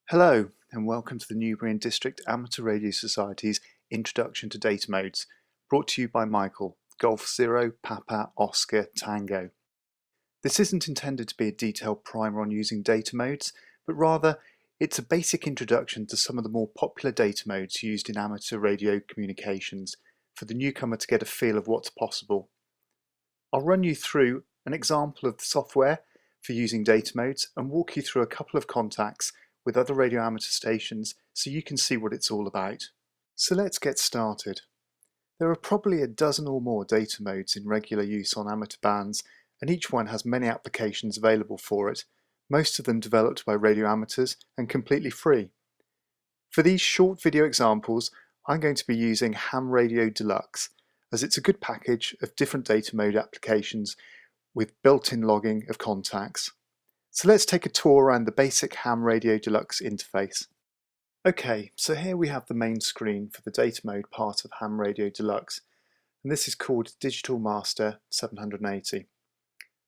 Hello and welcome to the Newbury and District Amateur Radio Society's Introduction to Datamodes, brought to you by Michael, Golf Zero Papa Oscar Tango. This isn't intended to be a detailed primer on using datamodes, but rather it's a basic introduction to some of the more popular datamodes used in amateur radio communications for the newcomer to get a feel of what's possible. I'll run you through an example of the software for using datamodes and walk you through a couple of contacts with other radio amateur stations so you can see what it's all about. So let's get started. There are probably a dozen or more data modes in regular use on amateur bands, and each one has many applications available for it, most of them developed by radio amateurs and completely free. For these short video examples, I'm going to be using Ham Radio Deluxe, as it's a good package of different data mode applications with built-in logging of contacts. So let's take a tour around the basic Ham Radio Deluxe interface. Okay, so here we have the main screen for the data mode part of Ham Radio Deluxe, and this is called Digital Master 780.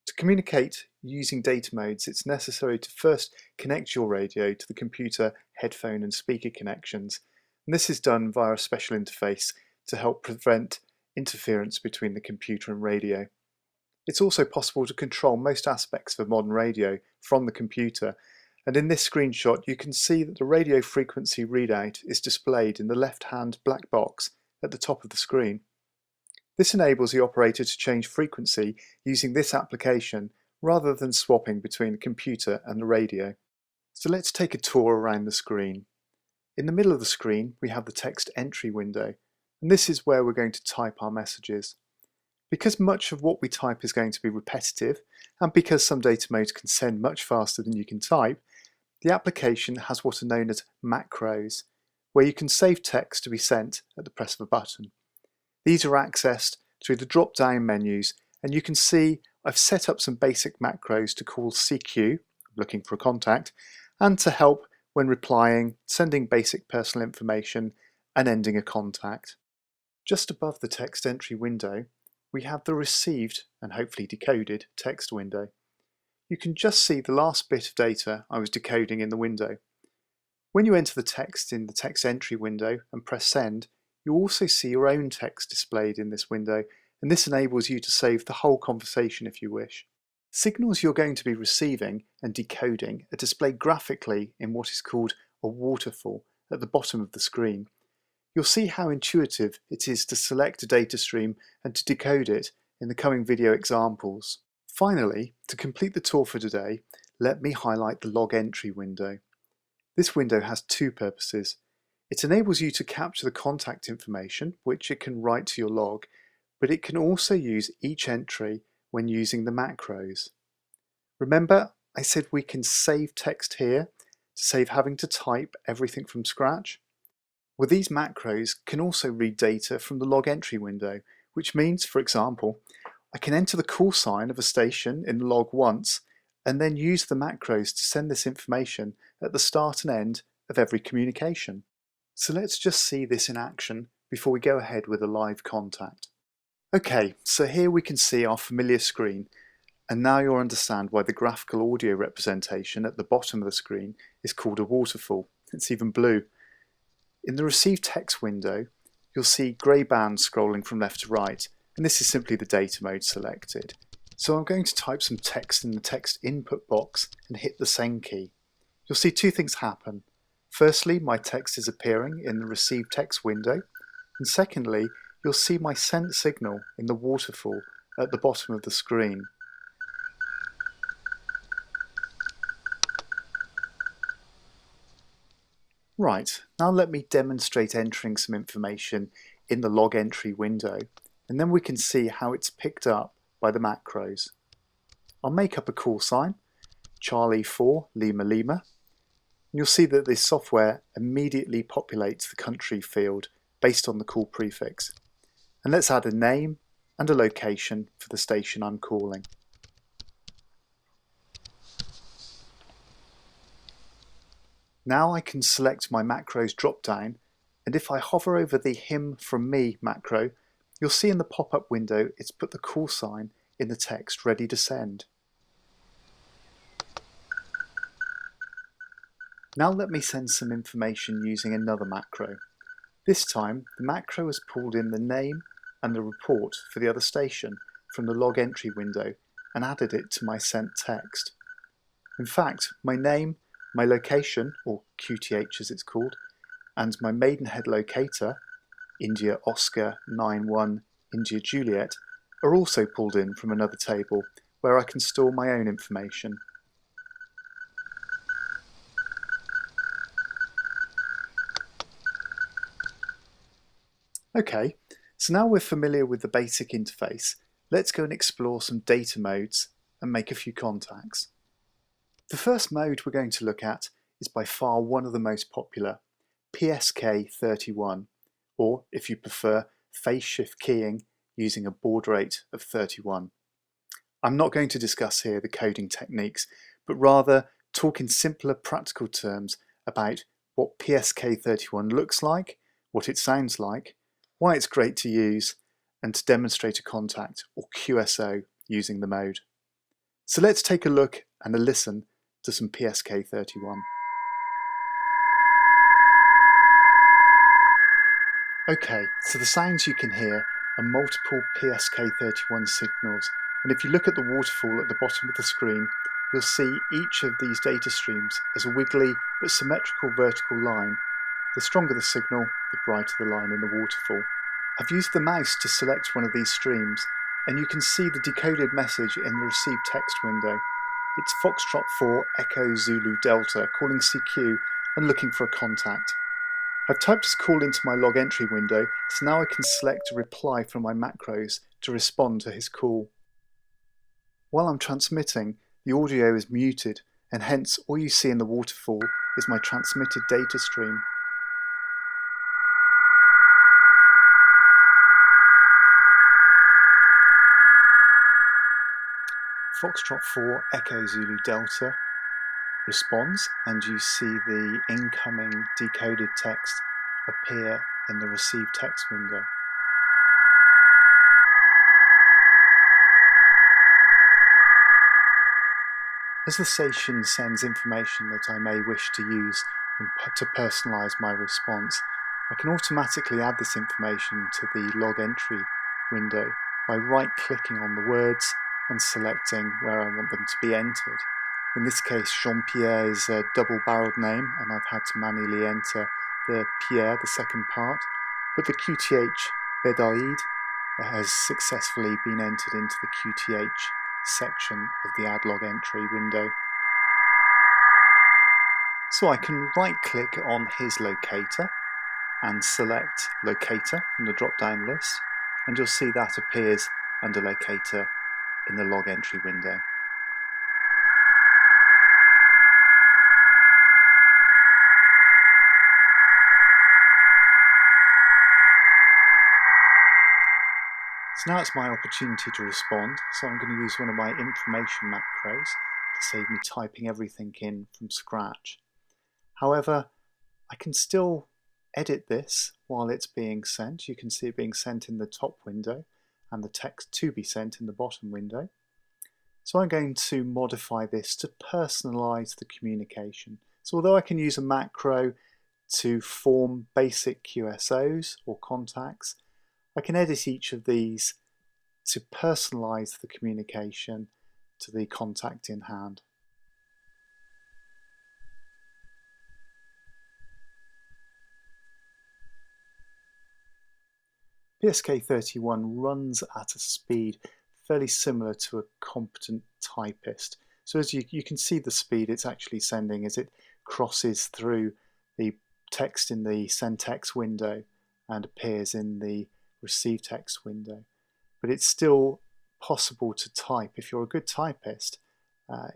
To communicate using data modes, it's necessary to first connect your radio to the computer, headphone and speaker connections, and this is done via a special interface to help prevent interference between the computer and radio. It's also possible to control most aspects of a modern radio from the computer, and in this screenshot you can see that the radio frequency readout is displayed in the left-hand black box at the top of the screen. This enables the operator to change frequency using this application rather than swapping between the computer and the radio. So let's take a tour around the screen. In the middle of the screen we have the text entry window, and this is where we're going to type our messages. Because much of what we type is going to be repetitive, and because some data modes can send much faster than you can type, the application has what are known as macros, where you can save text to be sent at the press of a button. These are accessed through the drop-down menus, and you can see I've set up some basic macros to call CQ, looking for a contact, and to help when replying, sending basic personal information, and ending a contact. Just above the text entry window, we have the received and hopefully decoded text window. You can just see the last bit of data I was decoding in the window. When you enter the text in the text entry window and press send, you also see your own text displayed in this window, and this enables you to save the whole conversation if you wish. Signals you're going to be receiving and decoding are displayed graphically in what is called a waterfall at the bottom of the screen. You'll see how intuitive it is to select a data stream and to decode it in the coming video examples. Finally, to complete the tour for today, let me highlight the log entry window. This window has two purposes. It enables you to capture the contact information, which it can write to your log, but it can also use each entry when using the macros. Remember, I said we can save text here to save having to type everything from scratch? Well, these macros can also read data from the log entry window, which means, for example, I can enter the call sign of a station in the log once and then use the macros to send this information at the start and end of every communication. So let's just see this in action before we go ahead with a live contact. Okay, so here we can see our familiar screen, and now you'll understand why the graphical audio representation at the bottom of the screen is called a waterfall. It's even blue. In the Receive Text window, you'll see grey bands scrolling from left to right, and this is simply the data mode selected. So I'm going to type some text in the text input box and hit the send key. You'll see two things happen. Firstly, my text is appearing in the Receive Text window, and secondly, you'll see my sent signal in the waterfall at the bottom of the screen. Right, now let me demonstrate entering some information in the log entry window, and then we can see how it's picked up by the macros. I'll make up a call sign, Charlie 4 Lima Lima, and you'll see that this software immediately populates the country field based on the call prefix. And let's add a name and a location for the station I'm calling. Now I can select my macros drop-down, and if I hover over the Him from Me macro, you'll see in the pop-up window it's put the call sign in the text ready to send. Now let me send some information using another macro. This time, the macro has pulled in the name and the report for the other station from the log entry window and added it to my sent text. In fact, my name, my location, or QTH as it's called, and my Maidenhead locator, India Oscar 91 India Juliet, are also pulled in from another table where I can store my own information. Okay, so now we're familiar with the basic interface, let's go and explore some data modes and make a few contacts. The first mode we're going to look at is by far one of the most popular, PSK31, or if you prefer, phase shift keying using a baud rate of 31. I'm not going to discuss here the coding techniques, but rather talk in simpler practical terms about what PSK31 looks like, what it sounds like, why it's great to use, and to demonstrate a contact, or QSO, using the mode. So let's take a look and a listen to some PSK31. Okay, so the sounds you can hear are multiple PSK31 signals, and if you look at the waterfall at the bottom of the screen, you'll see each of these data streams as a wiggly but symmetrical vertical line. The stronger the signal, the brighter the line in the waterfall. I've used the mouse to select one of these streams, and you can see the decoded message in the Receive Text window. It's Foxtrot 4 Echo Zulu Delta calling CQ and looking for a contact. I've typed his call into my log entry window, so now I can select a reply from my macros to respond to his call. While I'm transmitting, the audio is muted, and hence all you see in the waterfall is my transmitted data stream. Foxtrot 4 Echo Zulu Delta responds, and you see the incoming decoded text appear in the Receive Text window. As the station sends information that I may wish to use to personalise my response, I can automatically add this information to the log entry window by right-clicking on the words and selecting where I want them to be entered. In this case, Jean-Pierre is a double-barreled name, and I've had to manually enter the Pierre, the second part, but the QTH Bedaïd has successfully been entered into the QTH section of the Add Log Entry window. So I can right-click on his locator and select Locator from the drop-down list, and you'll see that appears under Locator in the log entry window. So now it's my opportunity to respond, so I'm going to use one of my information macros to save me typing everything in from scratch. However, I can still edit this while it's being sent. You can see it being sent in the top window and the text to be sent in the bottom window. So I'm going to modify this to personalize the communication. So although I can use a macro to form basic QSOs or contacts, I can edit each of these to personalize the communication to the contact in hand. PSK31 runs at a speed fairly similar to a competent typist. So as you can see the speed it's actually sending as it crosses through the text in the send text window and appears in the receive text window. But it's still possible to type if you're a good typist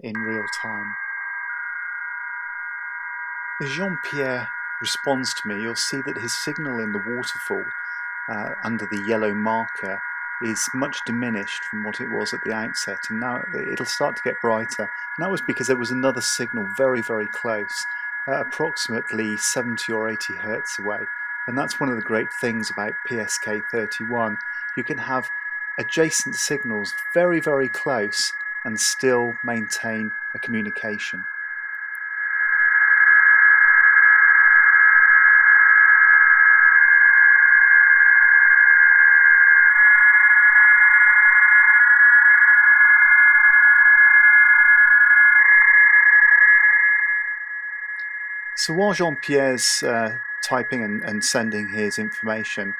in real time. As Jean-Pierre responds to me, you'll see that his signal in the waterfall under the yellow marker is much diminished from what it was at the outset, and now it'll start to get brighter. And that was because there was another signal very, very close, approximately 70 or 80 hertz away. And that's one of the great things about PSK31. You can have adjacent signals very, very close and still maintain a communication. So while Jean-Pierre's typing and sending his information,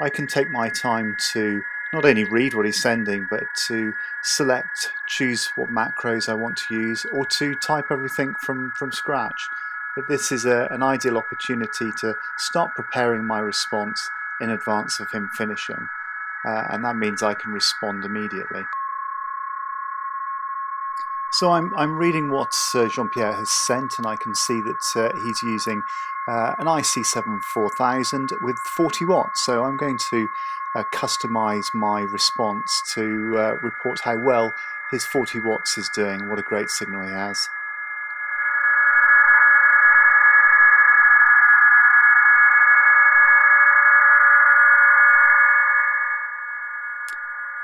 I can take my time to not only read what he's sending, but to select, choose what macros I want to use, or to type everything from scratch. But this is an ideal opportunity to start preparing my response in advance of him finishing, and that means I can respond immediately. So I'm reading what Jean-Pierre has sent, and I can see that he's using an IC7 4000 with 40 watts. So I'm going to customize my response to report how well his 40 watts is doing, what a great signal he has.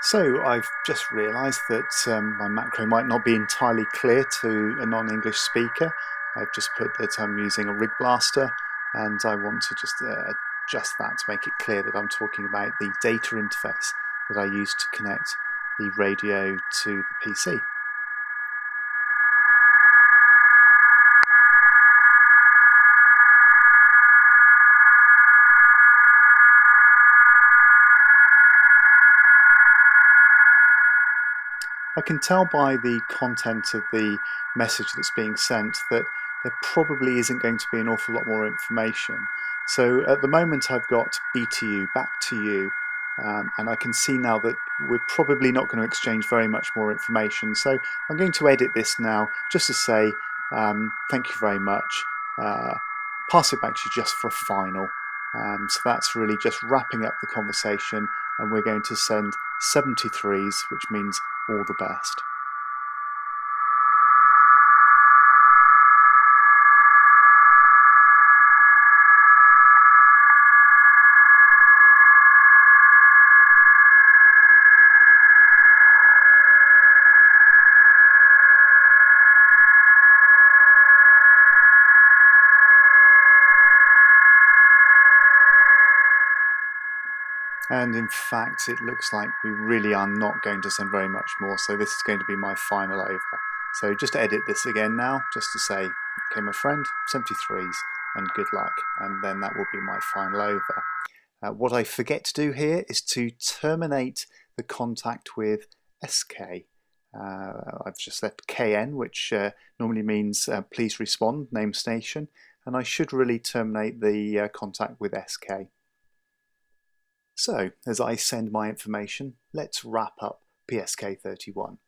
So I've just realised that my macro might not be entirely clear to a non-English speaker. I've just put that I'm using a rig blaster, and I want to just adjust that to make it clear that I'm talking about the data interface that I use to connect the radio to the PC. I can tell by the content of the message that's being sent that there probably isn't going to be an awful lot more information. So at the moment I've got B to you, back to you, and I can see now that we're probably not going to exchange very much more information. So I'm going to edit this now just to say thank you very much, pass it back to you just for a final. So that's really just wrapping up the conversation, and we're going to send 73s, which means all the best. And in fact, it looks like we really are not going to send very much more, so this is going to be my final over. So just edit this again now, just to say, okay my friend, 73s and good luck, and then that will be my final over. What I forget to do here is to terminate the contact with SK. I've just left KN, which normally means please respond, name station, and I should really terminate the contact with SK. So, as I send my information, let's wrap up PSK31.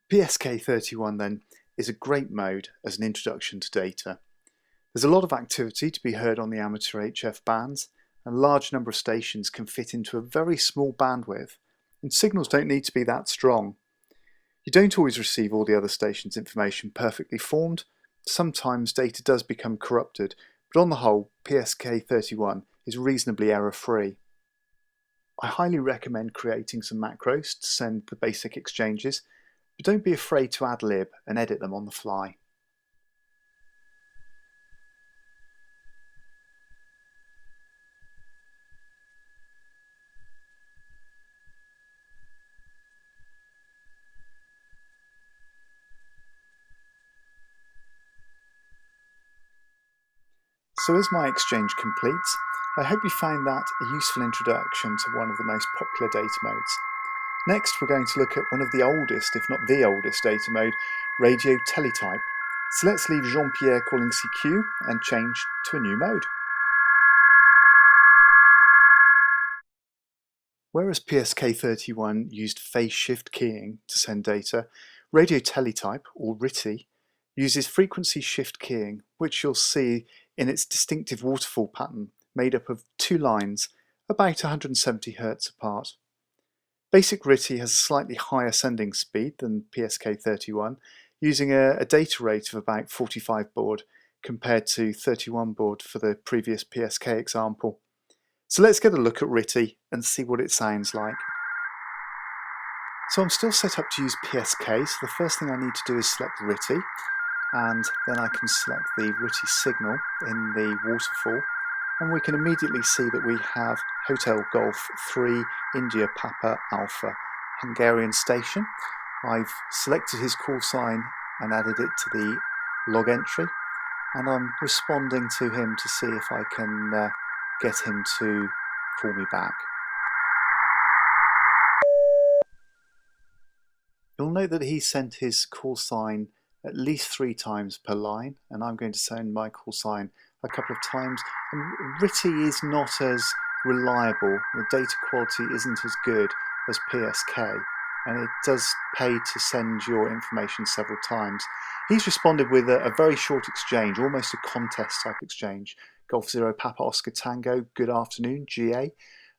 PSK31 then is a great mode as an introduction to data. There's a lot of activity to be heard on the amateur HF bands, and a large number of stations can fit into a very small bandwidth, and signals don't need to be that strong. You don't always receive all the other stations' information perfectly formed. Sometimes data does become corrupted, but on the whole, PSK31 is reasonably error-free. I highly recommend creating some macros to send the basic exchanges, but don't be afraid to ad-lib and edit them on the fly. So as my exchange completes, I hope you found that a useful introduction to one of the most popular data modes. Next, we're going to look at one of the oldest, if not the oldest, data mode, radio teletype. So let's leave Jean-Pierre calling CQ and change to a new mode. Whereas PSK31 used phase shift keying to send data, radio teletype, or RTTY, uses frequency shift keying, which you'll see in its distinctive waterfall pattern made up of two lines about 170 Hz apart. Basic RTTY has a slightly higher sending speed than PSK31, using a data rate of about 45 baud compared to 31 baud for the previous PSK example. So let's get a look at RTTY and see what it sounds like. So I'm still set up to use PSK, so the first thing I need to do is select RTTY, and then I can select the RTTY signal in the waterfall, and we can immediately see that we have Hotel Golf 3 India Papa Alpha Hungarian station. I've selected his call sign and added it to the log entry, and I'm responding to him to see if I can get him to call me back. You'll note that he sent his call sign at least 3 times per line, and I'm going to send my call sign a couple of times. And RTTY is not as reliable, the data quality isn't as good as PSK, and it does pay to send your information several times. He's responded with a very short exchange, almost a contest type exchange. Golf Zero Papa Oscar Tango, good afternoon, GA,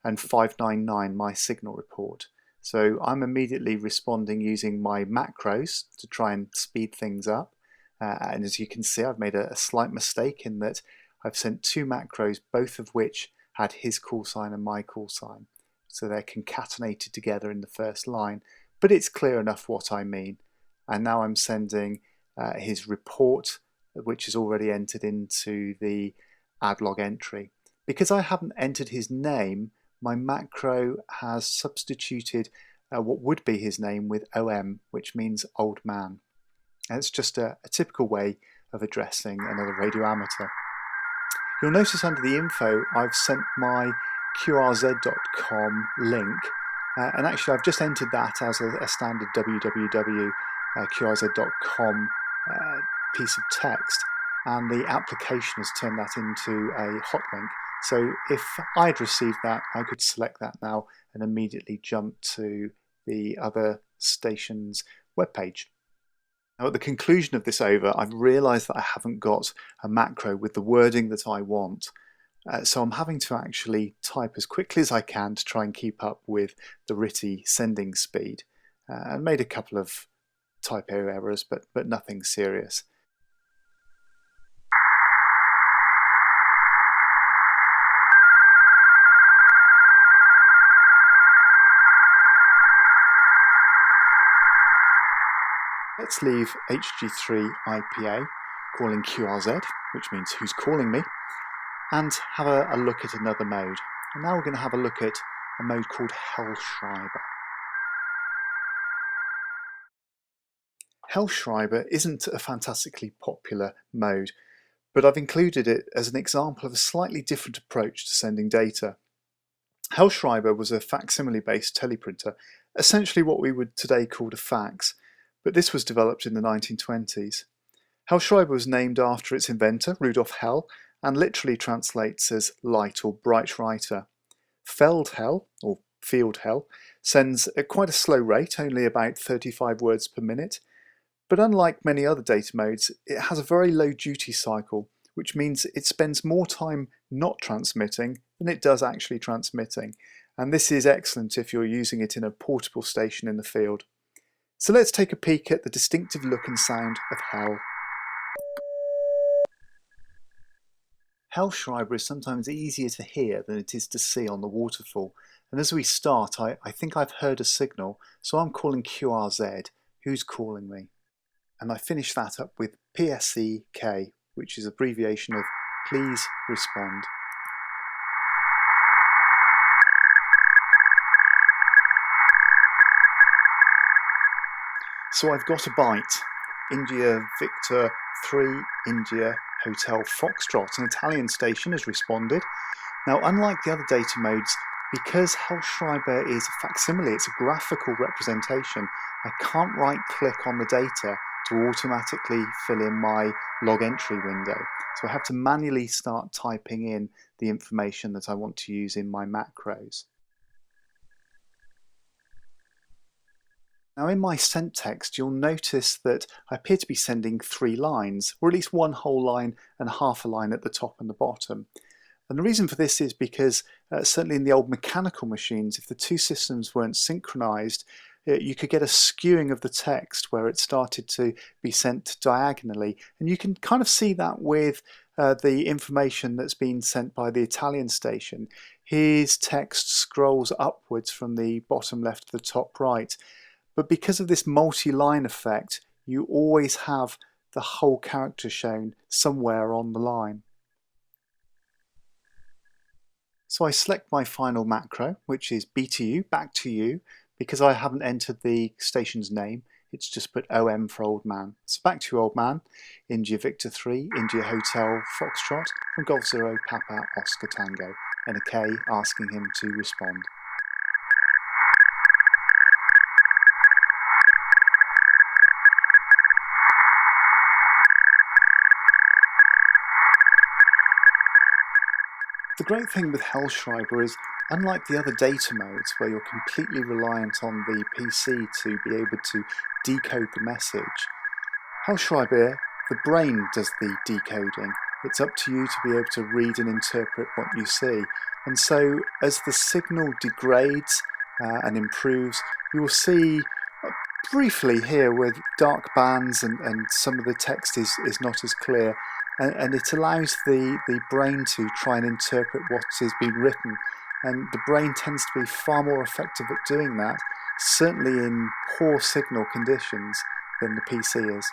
and 599, my signal report. So I'm immediately responding using my macros to try and speed things up. And as you can see, I've made a slight mistake in that I've sent 2 macros, both of which had his call sign and my call sign. So they're concatenated together in the first line, but it's clear enough what I mean. And now I'm sending his report, which is already entered into the add log entry. Because I haven't entered his name, my macro has substituted what would be his name with OM, which means old man. And it's just a typical way of addressing another radio amateur. You'll notice under the info I've sent my QRZ.com link, and actually I've just entered that as a standard www.qrz.com piece of text, and the application has turned that into a hot link. So if I'd received that, I could select that now and immediately jump to the other station's webpage. Now at the conclusion of this over, I've realised that I haven't got a macro with the wording that I want. So I'm having to actually type as quickly as I can to try and keep up with the RTTY sending speed. I made a couple of typo errors, but nothing serious. Let's leave HG3 IPA, calling QRZ, which means who's calling me, and have a look at another mode. And now we're going to have a look at a mode called Hellscriber. Hellscriber isn't a fantastically popular mode, but I've included it as an example of a slightly different approach to sending data. Hellscriber was a facsimile-based teleprinter, essentially what we would today call a fax, but this was developed in the 1920s. Hellscriber was named after its inventor, Rudolf Hell, and literally translates as light or bright writer. Feldhell, or field hell, sends at quite a slow rate, only about 35 words per minute, but unlike many other data modes, it has a very low duty cycle, which means it spends more time not transmitting than it does actually transmitting, and this is excellent if you're using it in a portable station in the field. So let's take a peek at the distinctive look and sound of Hell. Hellscriber is sometimes easier to hear than it is to see on the waterfall, and as we start I think I've heard a signal, so I'm calling QRZ, who's calling me? And I finish that up with PSEK, which is abbreviation of please respond. So I've got a bite. India Victor 3 India Hotel Foxtrot, an Italian station, has responded. Now, unlike the other data modes, because Hellscriber is a facsimile, it's a graphical representation, I can't right-click on the data to automatically fill in my log entry window. So I have to manually start typing in the information that I want to use in my macros. Now in my sent text, you'll notice that I appear to be sending 3 lines, or at least one whole line and half a line at the top and the bottom. And the reason for this is because certainly in the old mechanical machines, if the 2 systems weren't synchronized, you could get a skewing of the text where it started to be sent diagonally. And you can kind of see that with the information that's been sent by the Italian station. His text scrolls upwards from the bottom left to the top right. But because of this multi-line effect, you always have the whole character shown somewhere on the line. So I select my final macro, which is BTU, back to you, because I haven't entered the station's name. it's just put OM for old man. So back to you, old man. India Victor 3, India Hotel Foxtrot, from Golf Zero Papa Oscar Tango, and a K asking him to respond. The great thing with Hellscriber is, unlike the other data modes where you're completely reliant on the PC to be able to decode the message, Hellscriber, the brain does the decoding. It's up to you to be able to read and interpret what you see. And so as the signal degrades and improves, you will see briefly here with dark bands and some of the text is not as clear. And it allows the brain to try and interpret what is being written. And the brain tends to be far more effective at doing that, certainly in poor signal conditions, than the PC is.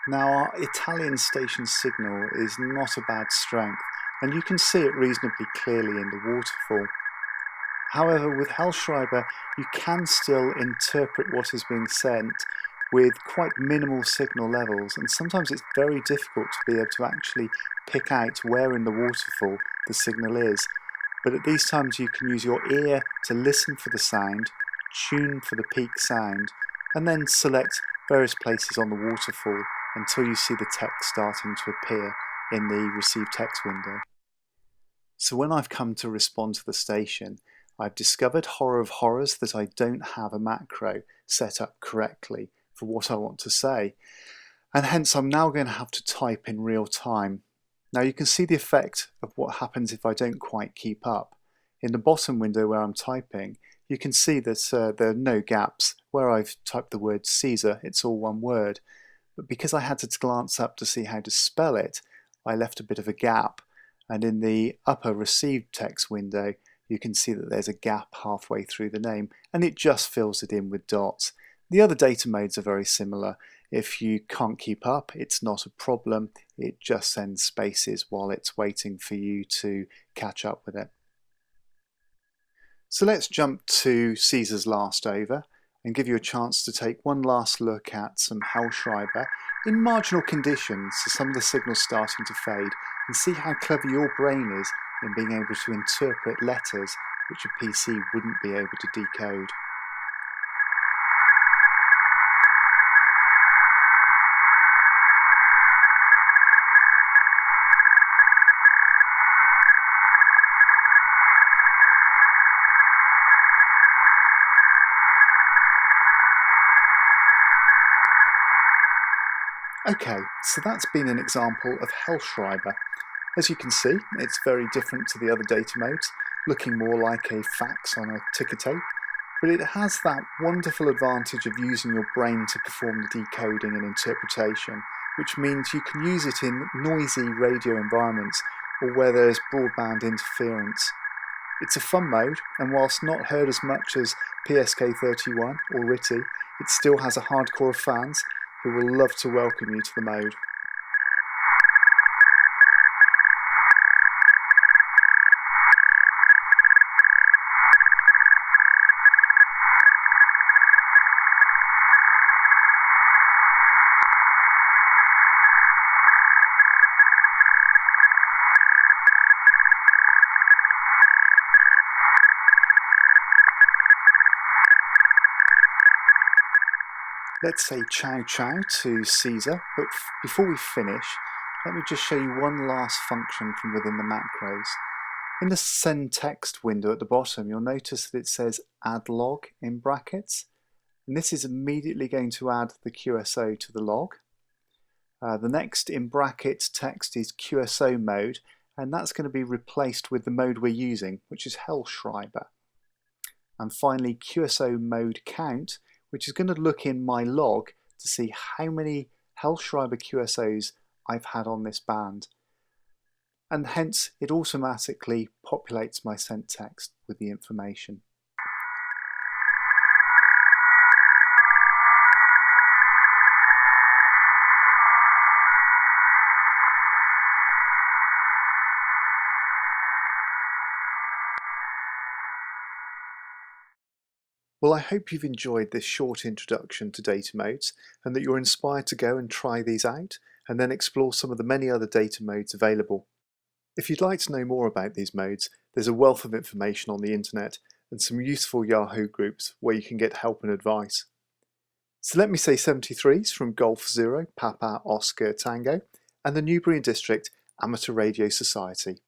Now, our Italian station signal is not a bad strength, and you can see it reasonably clearly in the waterfall. However, with Hellscriber, you can still interpret what is being sent with quite minimal signal levels, and sometimes it's very difficult to be able to actually pick out where in the waterfall the signal is. But at these times you can use your ear to listen for the sound, tune for the peak sound, and then select various places on the waterfall until you see the text starting to appear in the receive text window. So when I've come to respond to the station, I've discovered horror of horrors that I don't have a macro set up correctly for what I want to say, and hence I'm now going to have to type in real time. Now you can see the effect of what happens if I don't quite keep up. In the bottom window where I'm typing, you can see that there are no gaps. Where I've typed the word Caesar, it's all one word, but because I had to glance up to see how to spell it, I left a bit of a gap, and in the upper received text window you can see that there's a gap halfway through the name, and it just fills it in with dots. The other data modes are very similar. If you can't keep up, it's not a problem. It just sends spaces while it's waiting for you to catch up with it. So let's jump to Caesar's Last Over and give you a chance to take one last look at some Hellscriber in marginal conditions, so some of the signals starting to fade, and see how clever your brain is in being able to interpret letters which a PC wouldn't be able to decode. Okay, so that's been an example of Hellscriber. As you can see, it's very different to the other data modes, looking more like a fax on a ticker tape, but it has that wonderful advantage of using your brain to perform the decoding and interpretation, which means you can use it in noisy radio environments or where there's broadband interference. It's a fun mode, and whilst not heard as much as PSK31 or RTTY, it still has a hardcore of fans who will love to welcome you to the mode. Let's say ciao ciao to Caesar, but before we finish, let me just show you one last function from within the macros. In the send text window at the bottom, you'll notice that it says add log in brackets, and this is immediately going to add the QSO to the log. The next in brackets text is QSO mode, and that's going to be replaced with the mode we're using, which is Hellscriber. And finally QSO mode count, which is going to look in my log to see how many Hellscriber QSOs I've had on this band. And hence it automatically populates my sent text with the information. Well, I hope you've enjoyed this short introduction to data modes and that you're inspired to go and try these out and then explore some of the many other data modes available. If you'd like to know more about these modes, there's a wealth of information on the internet and some useful Yahoo groups where you can get help and advice. So let me say 73s from Golf Zero, Papa, Oscar, Tango, and the Newbury and District Amateur Radio Society.